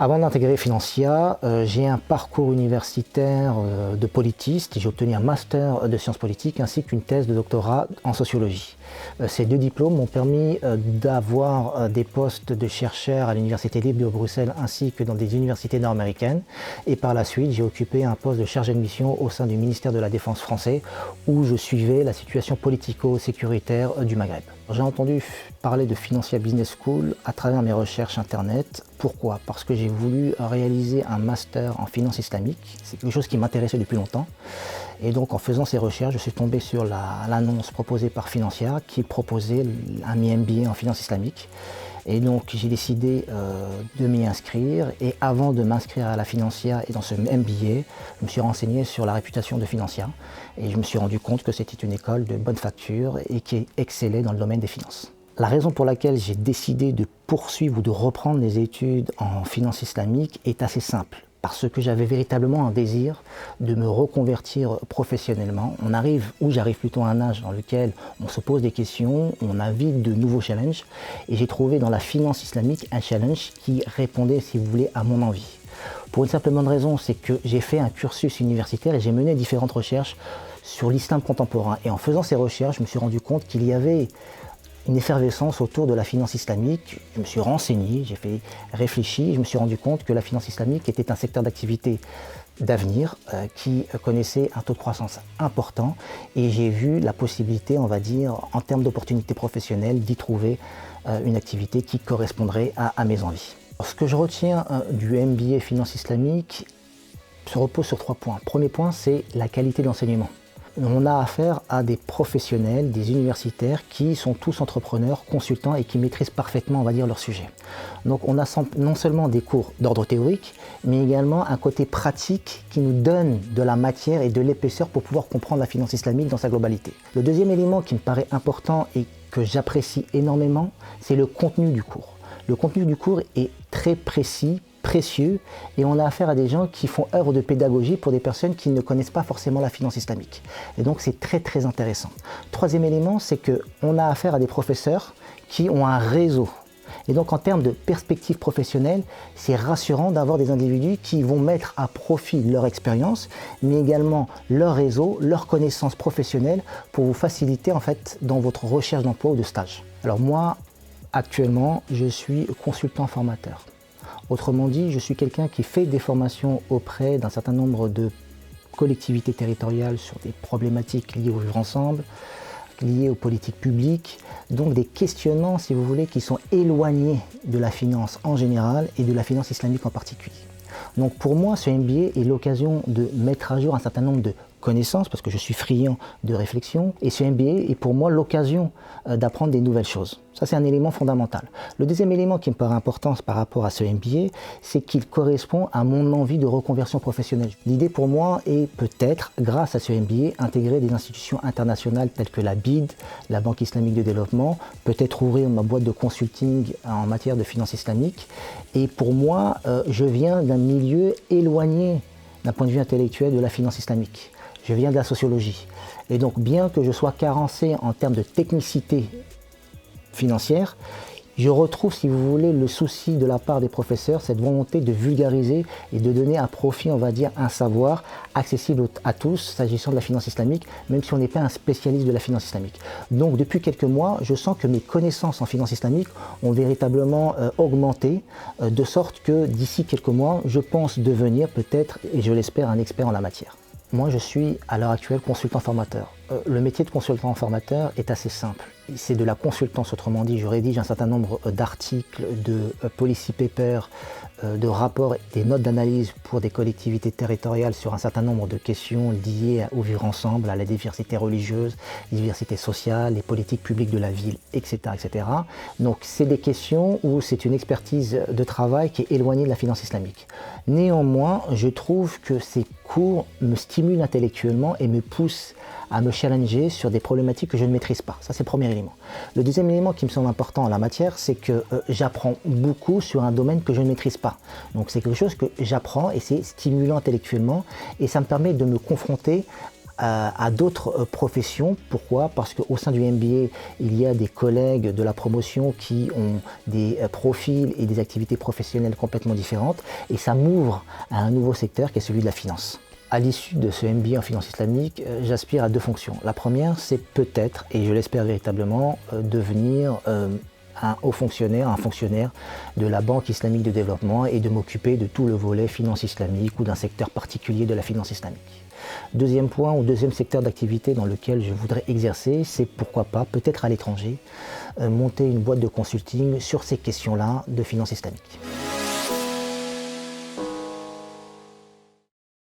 Avant d'intégrer Financia, j'ai un parcours universitaire de politiste. J'ai obtenu un master de sciences politiques ainsi qu'une thèse de doctorat en sociologie. Ces deux diplômes m'ont permis d'avoir des postes de chercheur à l'Université libre de Bruxelles ainsi que dans des universités nord-américaines. Et par la suite, j'ai occupé un poste de chargé de mission au sein du ministère de la Défense français où je suivais la situation politico-sécuritaire du Maghreb. J'ai entendu parler de Financia Business School à travers mes recherches internet. Pourquoi? Parce que j'ai voulu réaliser un master en finance islamique. C'est quelque chose qui m'intéressait depuis longtemps. Et donc en faisant ces recherches, je suis tombé sur l'annonce proposée par Financia qui proposait un MBA en finance islamique. Et donc j'ai décidé de m'y inscrire. Et avant de m'inscrire à la Financia et dans ce MBA, je me suis renseigné sur la réputation de Financia. Et je me suis rendu compte que c'était une école de bonne facture et qui excellait dans le domaine des finances. La raison pour laquelle j'ai décidé de poursuivre ou de reprendre les études en finance islamique est assez simple. Parce que j'avais véritablement un désir de me reconvertir professionnellement. J'arrive plutôt à un âge dans lequel on se pose des questions, on a envie de nouveaux challenges. Et j'ai trouvé dans la finance islamique un challenge qui répondait, si vous voulez, à mon envie. Pour une simple bonne raison, c'est que j'ai fait un cursus universitaire et j'ai mené différentes recherches sur l'islam contemporain. Et en faisant ces recherches, je me suis rendu compte qu'il y avait une effervescence autour de la finance islamique. Je me suis renseigné, j'ai fait réfléchir, je me suis rendu compte que la finance islamique était un secteur d'activité d'avenir qui connaissait un taux de croissance important et j'ai vu la possibilité, on va dire, en termes d'opportunités professionnelles, d'y trouver une activité qui correspondrait à mes envies. Ce que je retiens du MBA finance islamique se repose sur 3 points. Premier point, c'est la qualité de l'enseignement. On a affaire à des professionnels, des universitaires qui sont tous entrepreneurs, consultants et qui maîtrisent parfaitement, on va dire, leur sujet. Donc on a non seulement des cours d'ordre théorique, mais également un côté pratique qui nous donne de la matière et de l'épaisseur pour pouvoir comprendre la finance islamique dans sa globalité. Le deuxième élément qui me paraît important et que j'apprécie énormément, c'est le contenu du cours. Le contenu du cours est très précis, précieux et on a affaire à des gens qui font œuvre de pédagogie pour des personnes qui ne connaissent pas forcément la finance islamique. Et donc c'est très très intéressant. Troisième élément, c'est qu'on a affaire à des professeurs qui ont un réseau. Et donc en termes de perspective professionnelle, c'est rassurant d'avoir des individus qui vont mettre à profit leur expérience, mais également leur réseau, leurs connaissances professionnelles pour vous faciliter en fait dans votre recherche d'emploi ou de stage. Alors moi, actuellement, je suis consultant formateur. Autrement dit, je suis quelqu'un qui fait des formations auprès d'un certain nombre de collectivités territoriales sur des problématiques liées au vivre ensemble, liées aux politiques publiques, donc des questionnements, si vous voulez, qui sont éloignés de la finance en général et de la finance islamique en particulier. Donc pour moi, ce MBA est l'occasion de mettre à jour un certain nombre de connaissances, parce que je suis friand de réflexion, et ce MBA est pour moi l'occasion d'apprendre des nouvelles choses. Ça, c'est un élément fondamental. Le deuxième élément qui me paraît important par rapport à ce MBA, c'est qu'il correspond à mon envie de reconversion professionnelle. L'idée pour moi est peut-être, grâce à ce MBA, intégrer des institutions internationales telles que la BID, la Banque islamique de développement, peut-être ouvrir ma boîte de consulting en matière de finance islamique. Et pour moi, je viens d'un milieu éloigné d'un point de vue intellectuel de la finance islamique. Je viens de la sociologie. Et donc, bien que je sois carencé en termes de technicité financière, je retrouve, si vous voulez, le souci de la part des professeurs, cette volonté de vulgariser et de donner à profit, on va dire, un savoir accessible à tous, s'agissant de la finance islamique, même si on n'est pas un spécialiste de la finance islamique. Donc, depuis quelques mois, je sens que mes connaissances en finance islamique ont véritablement augmenté, de sorte que d'ici quelques mois, je pense devenir peut-être, et je l'espère, un expert en la matière. Moi, je suis à l'heure actuelle consultant formateur. Le métier de consultant formateur est assez simple. C'est de la consultance, autrement dit, je rédige un certain nombre d'articles, de policy papers, de rapports, des notes d'analyse pour des collectivités territoriales sur un certain nombre de questions liées au vivre ensemble, à la diversité religieuse, diversité sociale, les politiques publiques de la ville, etc. etc. Donc c'est des questions où c'est une expertise de travail qui est éloignée de la finance islamique. Néanmoins, je trouve que ces cours me stimulent intellectuellement et me poussent à me challenger sur des problématiques que je ne maîtrise pas. Ça, c'est le premier élément. Le deuxième élément qui me semble important en la matière, c'est que j'apprends beaucoup sur un domaine que je ne maîtrise pas. Donc c'est quelque chose que j'apprends et c'est stimulant intellectuellement et ça me permet de me confronter à d'autres professions. Pourquoi? Parce qu'au sein du MBA, il y a des collègues de la promotion qui ont des profils et des activités professionnelles complètement différentes et ça m'ouvre à un nouveau secteur qui est celui de la finance. À l'issue de ce MBA en finance islamique, j'aspire à deux fonctions. La première, c'est peut-être, et je l'espère véritablement, devenir un haut fonctionnaire, un fonctionnaire de la Banque islamique de développement et de m'occuper de tout le volet finance islamique ou d'un secteur particulier de la finance islamique. Deuxième point ou deuxième secteur d'activité dans lequel je voudrais exercer, c'est pourquoi pas, peut-être à l'étranger, monter une boîte de consulting sur ces questions-là de finance islamique.